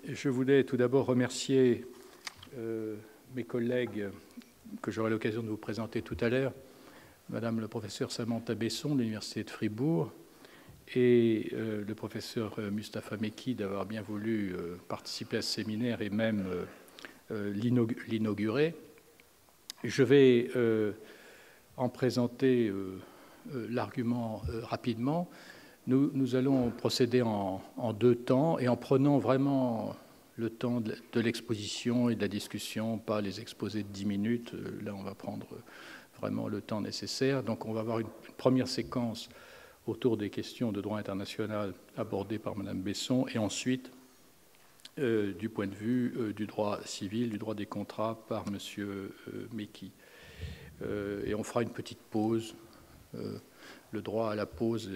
Je voulais tout d'abord remercier mes collègues que j'aurai l'occasion de vous présenter tout à l'heure, Madame le professeur Samantha Besson de l'Université de Fribourg et le professeur Mustapha Mekki d'avoir bien voulu participer à ce séminaire et même l'inaugurer. Je vais en présenter l'argument rapidement. Nous allons procéder en deux temps et en prenant vraiment le temps de l'exposition et de la discussion, pas les exposés de 10 minutes. Là, on va prendre vraiment le temps nécessaire. Donc, on va avoir une première séquence autour des questions de droit international abordées par Mme Besson et ensuite, du point de vue du droit civil, du droit des contrats par M. Mekki. Et on fera une petite pause, le droit à la pause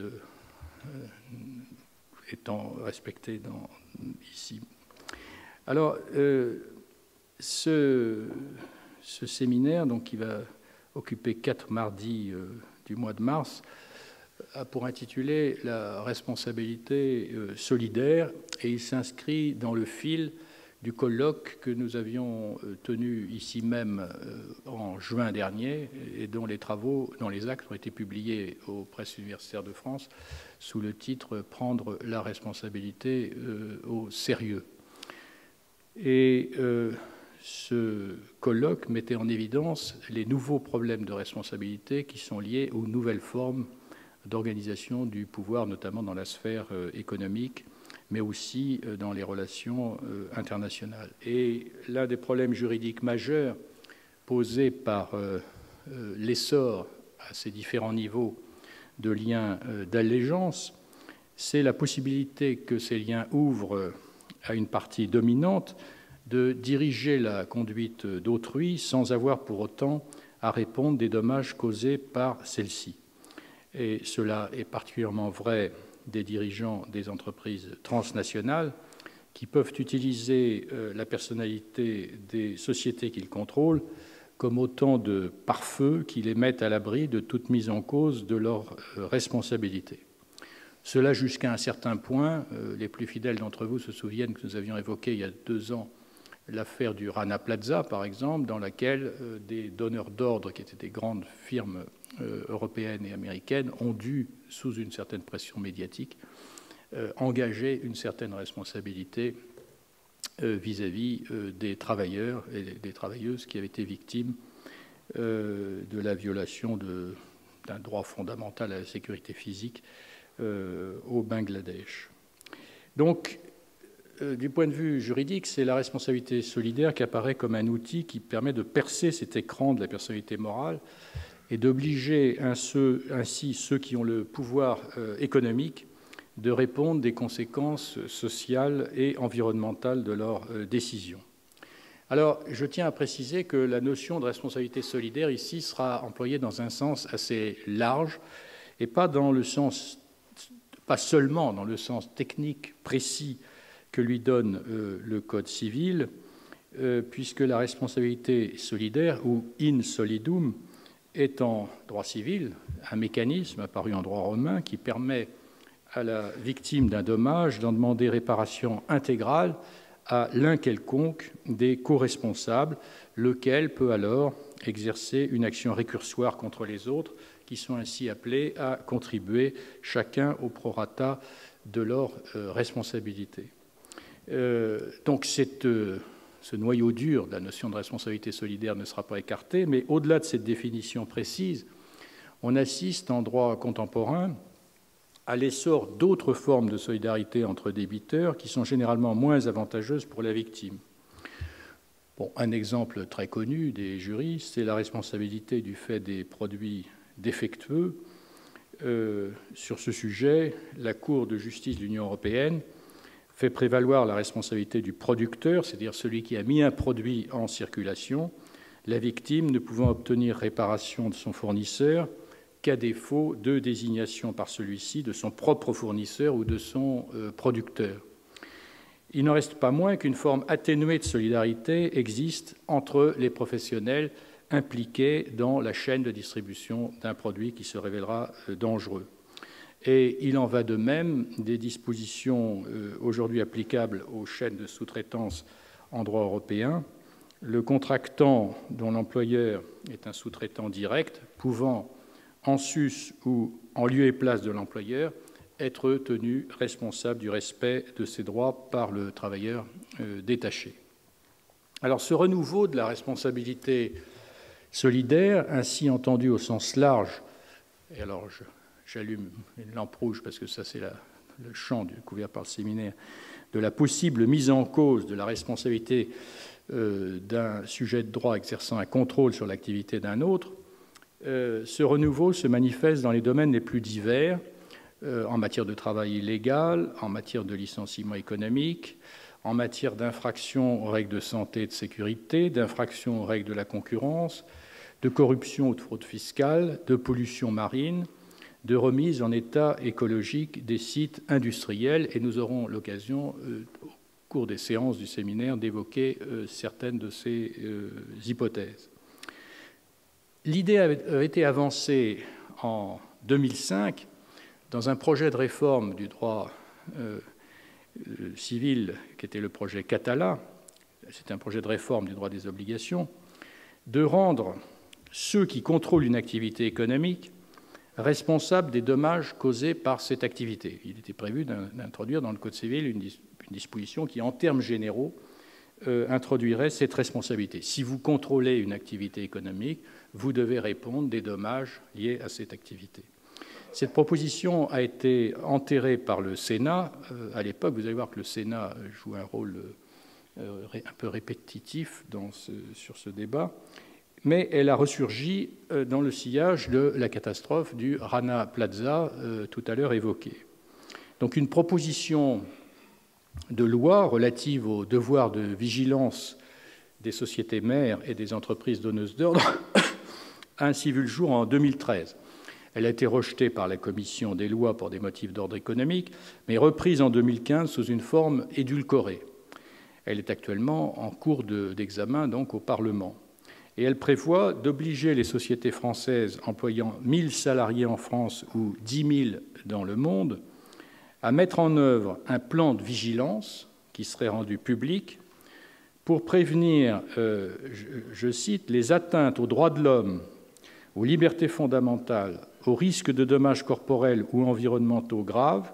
étant respecté ici. Alors, ce séminaire, donc, qui va occuper 4 mardis du mois de mars, a pour intitulé « La responsabilité solidaire » et il s'inscrit dans le fil du colloque que nous avions tenu ici même en juin dernier et dont les travaux, dont les actes ont été publiés aux presses universitaires de France sous le titre « Prendre la responsabilité au sérieux ». Et ce colloque mettait en évidence les nouveaux problèmes de responsabilité qui sont liés aux nouvelles formes d'organisation du pouvoir, notamment dans la sphère économique, mais aussi dans les relations internationales. Et l'un des problèmes juridiques majeurs posés par l'essor à ces différents niveaux de liens d'allégeance, c'est la possibilité que ces liens ouvrent à une partie dominante de diriger la conduite d'autrui sans avoir pour autant à répondre des dommages causés par celle-ci. Et cela est particulièrement vrai des dirigeants des entreprises transnationales qui peuvent utiliser la personnalité des sociétés qu'ils contrôlent comme autant de pare-feux qui les mettent à l'abri de toute mise en cause de leurs responsabilités. Cela jusqu'à un certain point. Les plus fidèles d'entre vous se souviennent que nous avions évoqué il y a 2 ans l'affaire du Rana Plaza, par exemple, dans laquelle des donneurs d'ordre, qui étaient des grandes firmes européennes et américaines, ont dû, sous une certaine pression médiatique, engager une certaine responsabilité vis-à-vis des travailleurs et des travailleuses qui avaient été victimes de la violation d'un droit fondamental à la sécurité physique au Bangladesh. Donc, du point de vue juridique, c'est la responsabilité solidaire qui apparaît comme un outil qui permet de percer cet écran de la personnalité morale et d'obliger ainsi ceux qui ont le pouvoir économique de répondre des conséquences sociales et environnementales de leurs décisions. Alors, je tiens à préciser que la notion de responsabilité solidaire ici sera employée dans un sens assez large et pas seulement dans le sens technique précis que lui donne le Code civil, puisque la responsabilité solidaire, ou in solidum, est en droit civil un mécanisme apparu en droit romain qui permet à la victime d'un dommage d'en demander réparation intégrale à l'un quelconque des co-responsables, lequel peut alors exercer une action récursoire contre les autres, qui sont ainsi appelés à contribuer chacun au prorata de leur responsabilité. Donc ce noyau dur de la notion de responsabilité solidaire ne sera pas écarté, mais au-delà de cette définition précise, on assiste en droit contemporain à l'essor d'autres formes de solidarité entre débiteurs qui sont généralement moins avantageuses pour la victime. Bon, un exemple très connu des juristes, c'est la responsabilité du fait des produits défectueux. Sur ce sujet, la Cour de justice de l'Union européenne fait prévaloir la responsabilité du producteur, c'est-à-dire celui qui a mis un produit en circulation, la victime ne pouvant obtenir réparation de son fournisseur qu'à défaut de désignation par celui-ci de son propre fournisseur ou de son producteur. Il n'en reste pas moins qu'une forme atténuée de solidarité existe entre les professionnels impliqués dans la chaîne de distribution d'un produit qui se révélera dangereux. Et il en va de même des dispositions aujourd'hui applicables aux chaînes de sous-traitance en droit européen. Le contractant dont l'employeur est un sous-traitant direct, pouvant, en sus ou en lieu et place de l'employeur, être tenu responsable du respect de ses droits par le travailleur détaché. Alors, ce renouveau de la responsabilité solidaire, ainsi entendu au sens large, et alors j'allume une lampe rouge parce que ça c'est le champ couvert par le séminaire, de la possible mise en cause de la responsabilité d'un sujet de droit exerçant un contrôle sur l'activité d'un autre, ce renouveau se manifeste dans les domaines les plus divers, en matière de travail illégal, en matière de licenciement économique, en matière d'infraction aux règles de santé et de sécurité, d'infraction aux règles de la concurrence, de corruption ou de fraude fiscale, de pollution marine, de remise en état écologique des sites industriels. Et nous aurons l'occasion, au cours des séances du séminaire, d'évoquer certaines de ces hypothèses. L'idée a été avancée en 2005 dans un projet de réforme du droit civil qui était le projet Catala, c'est un projet de réforme du droit des obligations, de rendre ceux qui contrôlent une activité économique responsables des dommages causés par cette activité. Il était prévu d'introduire dans le Code civil une disposition qui, en termes généraux, introduirait cette responsabilité. Si vous contrôlez une activité économique, vous devez répondre des dommages liés à cette activité. Cette proposition a été enterrée par le Sénat. À l'époque, vous allez voir que le Sénat joue un rôle un peu répétitif sur ce débat, mais elle a ressurgi dans le sillage de la catastrophe du Rana Plaza, tout à l'heure évoquée. Donc une proposition de loi relative au devoir de vigilance des sociétés mères et des entreprises donneuses d'ordre a ainsi vu le jour en 2013. Elle a été rejetée par la Commission des lois pour des motifs d'ordre économique, mais reprise en 2015 sous une forme édulcorée. Elle est actuellement en cours d'examen donc au Parlement. Et elle prévoit d'obliger les sociétés françaises employant 1 000 salariés en France ou 10 000 dans le monde à mettre en œuvre un plan de vigilance qui serait rendu public pour prévenir, je cite, les atteintes aux droits de l'homme, aux libertés fondamentales, aux risques de dommages corporels ou environnementaux graves,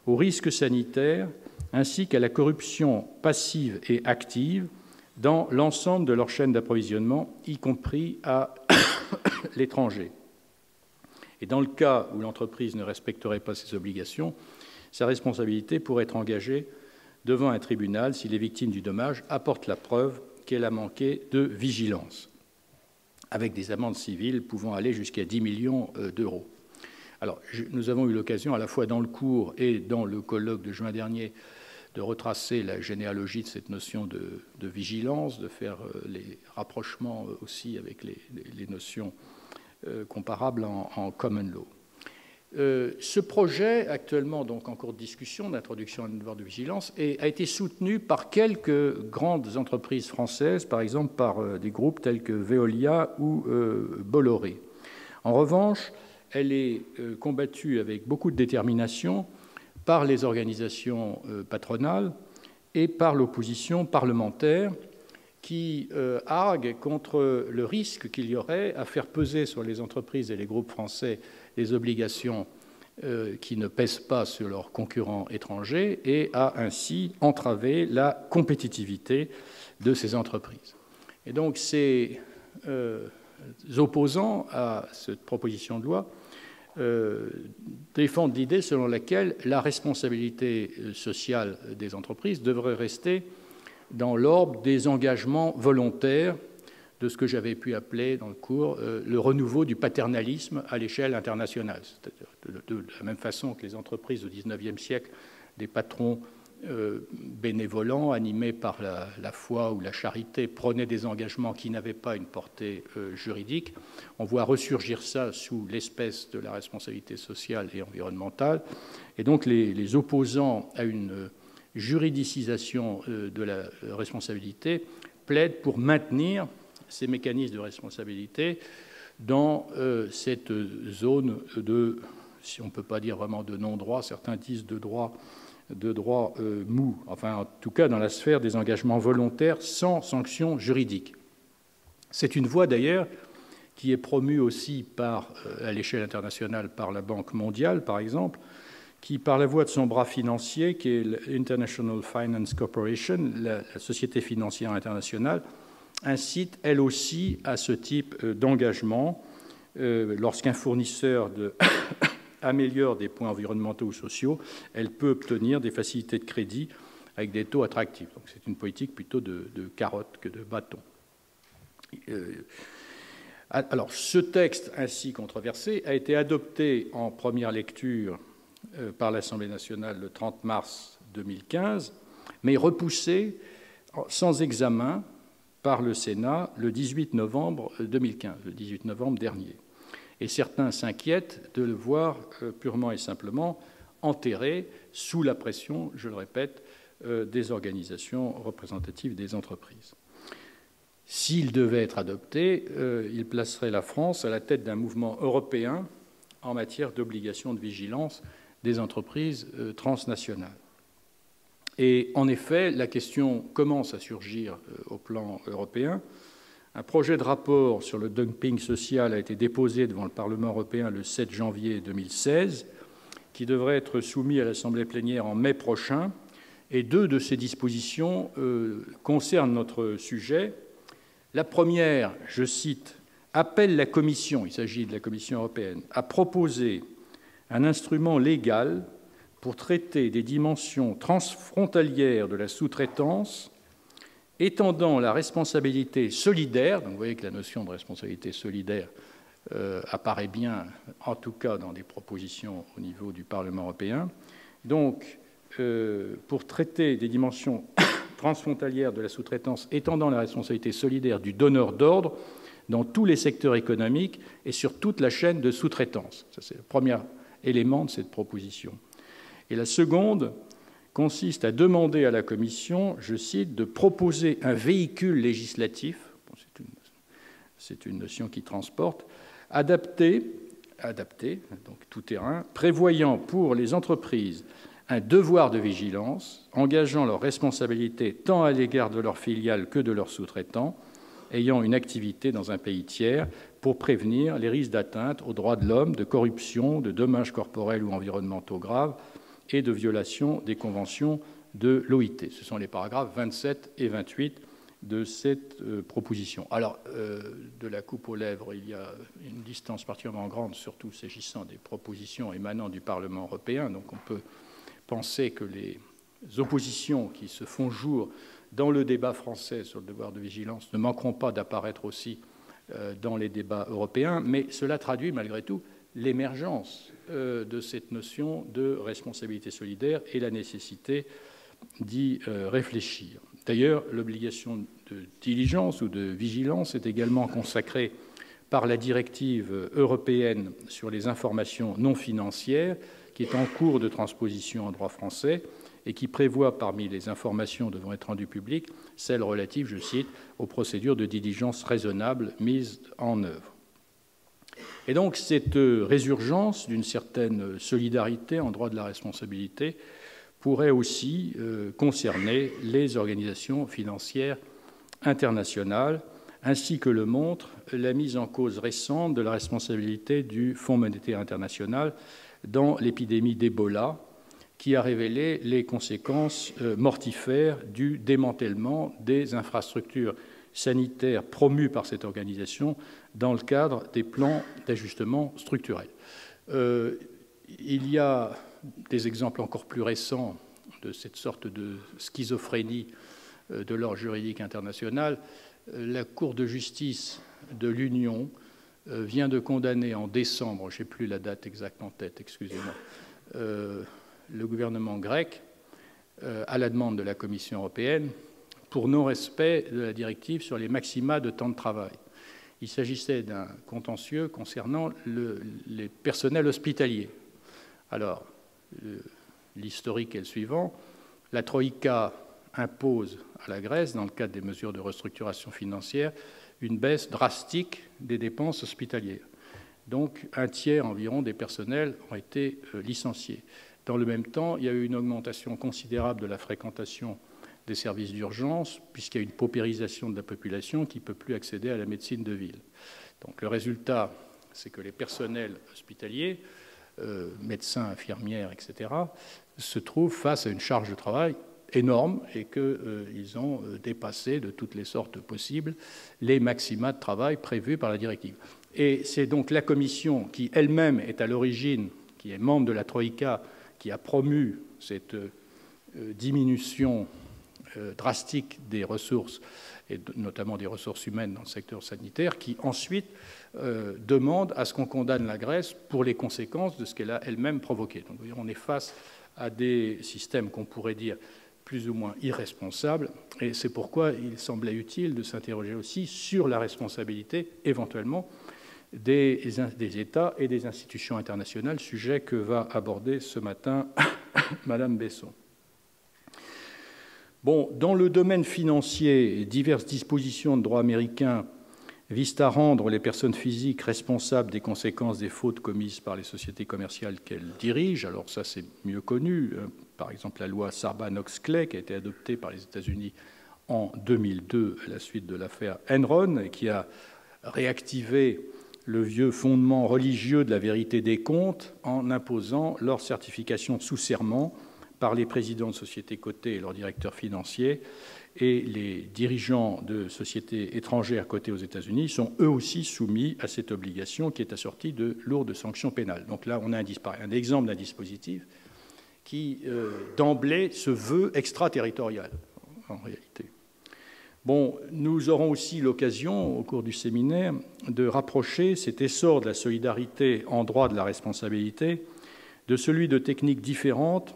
aux risques sanitaires, ainsi qu'à la corruption passive et active dans l'ensemble de leur chaîne d'approvisionnement, y compris à l'étranger. Et dans le cas où l'entreprise ne respecterait pas ses obligations, sa responsabilité pourrait être engagée devant un tribunal si les victimes du dommage apportent la preuve qu'elle a manqué de vigilance, avec des amendes civiles pouvant aller jusqu'à 10 millions d'euros. Alors, nous avons eu l'occasion, à la fois dans le cours et dans le colloque de juin dernier, de retracer la généalogie de cette notion de vigilance, de faire les rapprochements aussi avec les notions comparables en common law. Ce projet, actuellement donc en cours de discussion d'introduction à un devoir de vigilance, a été soutenu par quelques grandes entreprises françaises, par exemple par des groupes tels que Veolia ou Bolloré. En revanche, elle est combattue avec beaucoup de détermination par les organisations patronales et par l'opposition parlementaire qui argue contre le risque qu'il y aurait à faire peser sur les entreprises et les groupes français des obligations qui ne pèsent pas sur leurs concurrents étrangers et à ainsi entraver la compétitivité de ces entreprises. Et donc ces opposants à cette proposition de loi défendent l'idée selon laquelle la responsabilité sociale des entreprises devrait rester dans l'ordre des engagements volontaires de ce que j'avais pu appeler dans le cours le renouveau du paternalisme à l'échelle internationale. C'est-à-dire de la même façon que les entreprises au XIXe siècle, des patrons bénévolents, animés par la foi ou la charité, prenaient des engagements qui n'avaient pas une portée juridique. On voit ressurgir ça sous l'espèce de la responsabilité sociale et environnementale. Et donc les opposants à une juridicisation de la responsabilité plaident pour maintenir ces mécanismes de responsabilité dans cette zone de si on ne peut pas dire vraiment de non-droit, certains disent de droit mou, enfin en tout cas dans la sphère des engagements volontaires sans sanction juridique. C'est une voie d'ailleurs qui est promue aussi à l'échelle internationale par la Banque mondiale, par exemple, qui, par la voie de son bras financier, qui est l'International Finance Corporation, la société financière internationale, incite elle aussi à ce type d'engagement. Lorsqu'un fournisseur améliore des points environnementaux ou sociaux, elle peut obtenir des facilités de crédit avec des taux attractifs. Donc c'est une politique plutôt de carotte que de bâton. Alors, ce texte ainsi controversé a été adopté en première lecture par l'Assemblée nationale le 30 mars 2015, mais repoussé sans examen par le Sénat le 18 novembre 2015, le 18 novembre dernier. Et certains s'inquiètent de le voir purement et simplement enterré sous la pression, je le répète, des organisations représentatives des entreprises. S'il devait être adopté, il placerait la France à la tête d'un mouvement européen en matière d'obligation de vigilance des entreprises transnationales. Et en effet, la question commence à surgir au plan européen. Un projet de rapport sur le dumping social a été déposé devant le Parlement européen le 7 janvier 2016, qui devrait être soumis à l'Assemblée plénière en mai prochain. Et deux de ces dispositions concernent notre sujet. La première, je cite, appelle la Commission, il s'agit de la Commission européenne, à proposer un instrument légal pour traiter des dimensions transfrontalières de la sous-traitance, étendant la responsabilité solidaire, donc vous voyez que la notion de responsabilité solidaire apparaît bien, en tout cas dans des propositions au niveau du Parlement européen, donc pour traiter des dimensions transfrontalière de la sous-traitance étendant la responsabilité solidaire du donneur d'ordre dans tous les secteurs économiques et sur toute la chaîne de sous-traitance. Ça, c'est le premier élément de cette proposition. Et la seconde consiste à demander à la Commission, je cite, de proposer un véhicule législatif, bon, c'est une notion qui transporte, adapté, donc tout terrain, prévoyant pour les entreprises un devoir de vigilance, engageant leurs responsabilités tant à l'égard de leurs filiales que de leurs sous-traitants, ayant une activité dans un pays tiers pour prévenir les risques d'atteinte aux droits de l'homme, de corruption, de dommages corporels ou environnementaux graves et de violation des conventions de l'OIT. Ce sont les paragraphes 27 et 28 de cette proposition. Alors, de la coupe aux lèvres, il y a une distance particulièrement grande, surtout s'agissant des propositions émanant du Parlement européen, donc on peut penser que les oppositions qui se font jour dans le débat français sur le devoir de vigilance ne manqueront pas d'apparaître aussi dans les débats européens, mais cela traduit malgré tout l'émergence de cette notion de responsabilité solidaire et la nécessité d'y réfléchir. D'ailleurs, l'obligation de diligence ou de vigilance est également consacrée par la directive européenne sur les informations non financières, qui est en cours de transposition en droit français et qui prévoit, parmi les informations devant être rendues publiques, celles relatives, je cite, aux procédures de diligence raisonnables mises en œuvre. Et donc cette résurgence d'une certaine solidarité en droit de la responsabilité pourrait aussi concerner les organisations financières internationales, ainsi que le montre la mise en cause récente de la responsabilité du Fonds monétaire international dans l'épidémie d'Ebola, qui a révélé les conséquences mortifères du démantèlement des infrastructures sanitaires promues par cette organisation dans le cadre des plans d'ajustement structurel. Il y a des exemples encore plus récents de cette sorte de schizophrénie de l'ordre juridique international. La Cour de justice de l'Union vient de condamner en décembre, je n'ai plus la date exacte en tête, excusez-moi, le gouvernement grec, à la demande de la Commission européenne, pour non-respect de la directive sur les maxima de temps de travail. Il s'agissait d'un contentieux concernant les personnels hospitaliers. Alors, l'historique est le suivant. La Troïka impose à la Grèce, dans le cadre des mesures de restructuration financière, une baisse drastique des dépenses hospitalières. Donc, un tiers environ des personnels ont été licenciés. Dans le même temps, il y a eu une augmentation considérable de la fréquentation des services d'urgence, puisqu'il y a une paupérisation de la population qui ne peut plus accéder à la médecine de ville. Donc, le résultat, c'est que les personnels hospitaliers, médecins, infirmières, etc., se trouvent face à une charge de travail énorme et qu'ils ont dépassé de toutes les sortes possibles les maxima de travail prévus par la directive. Et c'est donc la Commission qui elle-même est à l'origine, qui est membre de la Troïka, qui a promu cette diminution drastique des ressources, et notamment des ressources humaines dans le secteur sanitaire, qui ensuite demande à ce qu'on condamne la Grèce pour les conséquences de ce qu'elle a elle-même provoqué. Donc on est face à des systèmes qu'on pourrait dire plus ou moins irresponsables, et c'est pourquoi il semblait utile de s'interroger aussi sur la responsabilité, éventuellement, des États et des institutions internationales, sujet que va aborder ce matin Madame Besson. Bon, dans le domaine financier, diverses dispositions de droit américain visent à rendre les personnes physiques responsables des conséquences des fautes commises par les sociétés commerciales qu'elles dirigent. Alors ça, c'est mieux connu. Par exemple, la loi Sarbanes-Oxley, qui a été adoptée par les États-Unis en 2002 à la suite de l'affaire Enron, et qui a réactivé le vieux fondement religieux de la vérité des comptes en imposant leur certification sous serment par les présidents de sociétés cotées et leurs directeurs financiers, et les dirigeants de sociétés étrangères cotées aux États-Unis sont eux aussi soumis à cette obligation qui est assortie de lourdes sanctions pénales. Donc là, on a un exemple d'un dispositif qui, d'emblée, se veut extraterritorial, en réalité. Bon, nous aurons aussi l'occasion, au cours du séminaire, de rapprocher cet essor de la solidarité en droit de la responsabilité de celui de techniques différentes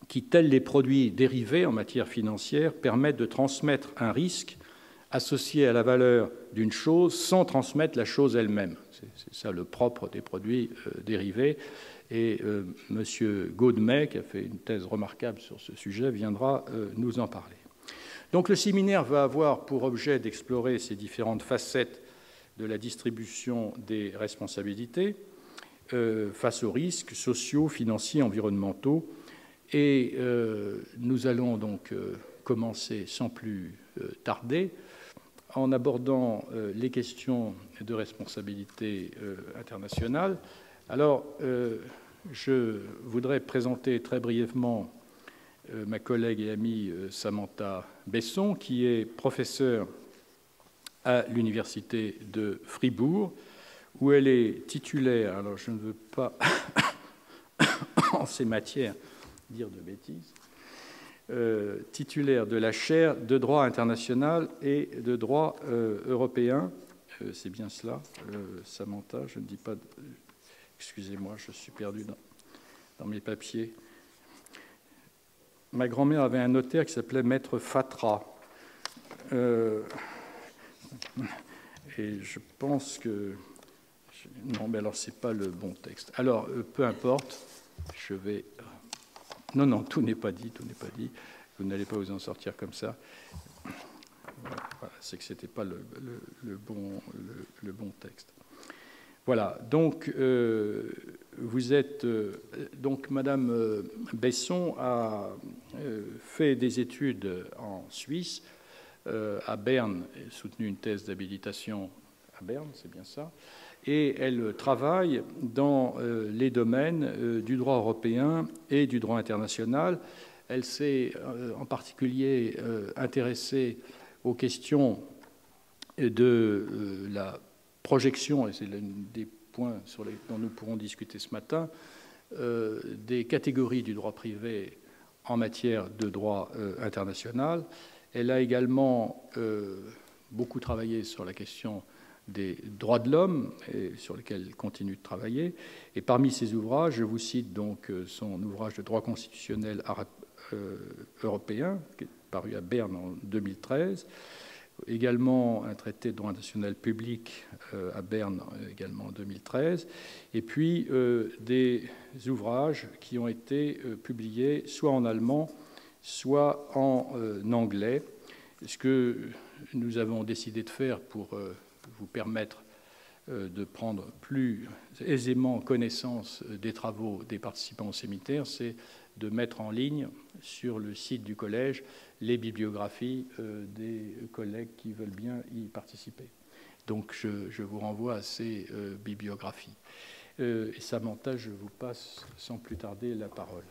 qui, tels les produits dérivés en matière financière, permettent de transmettre un risque associé à la valeur d'une chose sans transmettre la chose elle-même. C'est ça le propre des produits dérivés. Et M. Gaudmet, qui a fait une thèse remarquable sur ce sujet, viendra nous en parler. Donc le séminaire va avoir pour objet d'explorer ces différentes facettes de la distribution des responsabilités face aux risques sociaux, financiers, environnementaux. Et nous allons donc commencer sans plus tarder en abordant les questions de responsabilité internationale. Alors, je voudrais présenter très brièvement ma collègue et amie Samantha Besson, qui est professeure à l'Université de Fribourg, où elle est titulaire, alors je ne veux pas en ces matières dire de bêtises, titulaire de la chaire de droit international et de droit européen. C'est bien cela, Samantha, je ne dis pas... Excusez-moi, je suis perdu dans mes papiers. Ma grand-mère avait un notaire qui s'appelait Maître Fatra. Et je pense que... Non, mais alors, ce n'est pas le bon texte. Alors, peu importe, je vais... Non, tout n'est pas dit, tout n'est pas dit. Vous n'allez pas vous en sortir comme ça. Voilà, c'est que ce n'était pas le bon texte. Voilà, donc vous êtes... donc Madame Besson a fait des études en Suisse, à Berne, et soutenu une thèse d'habilitation à Berne, c'est bien ça, et elle travaille dans les domaines du droit européen et du droit international. Elle s'est en particulier intéressée aux questions de la projection, et c'est l'un des points dont nous pourrons discuter ce matin, des catégories du droit privé en matière de droit international. Elle a également beaucoup travaillé sur la question des droits de l'homme, et sur lesquels elle continue de travailler. Et parmi ses ouvrages, je vous cite donc son ouvrage de droit constitutionnel européen, qui est paru à Berne en 2013, également un traité de droit international public à Berne, également en 2013, et puis des ouvrages qui ont été publiés soit en allemand, soit en anglais. Ce que nous avons décidé de faire pour vous permettre de prendre plus aisément connaissance des travaux des participants au séminaire, c'est de mettre en ligne sur le site du collège les bibliographies des collègues qui veulent bien y participer. Donc je vous renvoie à ces bibliographies. Et Samantha, je vous passe sans plus tarder la parole.